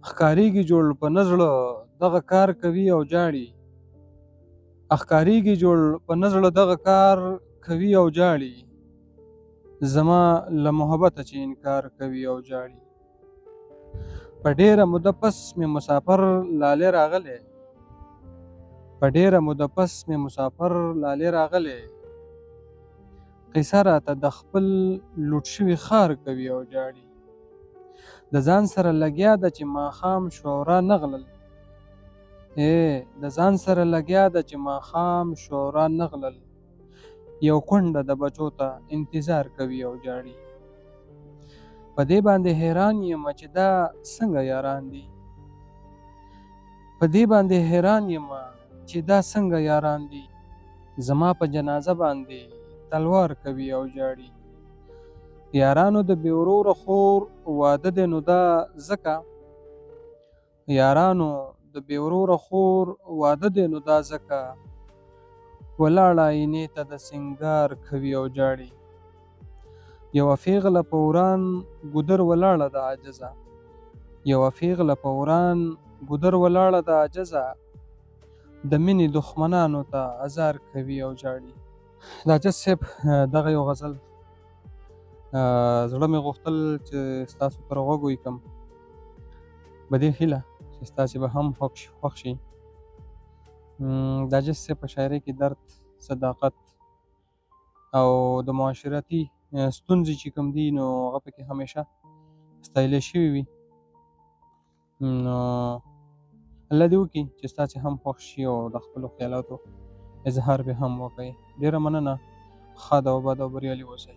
ښکارېږي جوړ په نه زړه دغه کار کوي او جاړي. ښکارېږي جوړ په نه زړه دغه کار کوي او جاړي. زما له محبته چې انکار کوي او جاړي. په ډېره موده پس مې مسافر لالی راغلی. په ډېره موده پس مې مسافر لالی راغلی. قیصه راته د خپل لوټ شوي ښار کوي او جاړي. د ځان سره لګیا ده چې ماښام شورا نغلل. د ځان سره لګیا ده چې ماښام شورا نغلل. یو کونډه د بچو ته انتظار کوي او جاړي. په دې باندې حیران یم چې دا څنګه یاران دي. په دې باندې حیران یم چې دا څنګه یاران دي. زما په جنازه باندې تلوار کوي او جاړي. یارانو د بې وروره خور واده دی نو دا ځکه. یارانو د بې وروره خور واده دی نو دا ځکه. ولاړه آینې ته د سینګار کوي او جاړي. یوه پیغله په وران ګودر ولاړه ده عاجزه. یوه پیغله په وران ګودر ولاړه ده عاجزه. د مینې دښمنانو ته ازار کوي او جاړي. د عاجز صاحب دغه یو غزل زړه مې غوښتل چې ستاسو تر غوږ ولیکم. په دې هیله چې ستاسې به هم خوښ شي. د عاجز صاحب په شاعرۍ کې درد، صداقت او د معاشرتي ستونزې چې کوم دي نو هغه پکې همیشه ستایلی شوي وي. نو الله دې وکړي چې ستاسې هم خوښ شي او د خپلو خیالاتو اظهار به هم وکړئ. ډېره مننه. ښه ده او بد او بریالي اوسئ.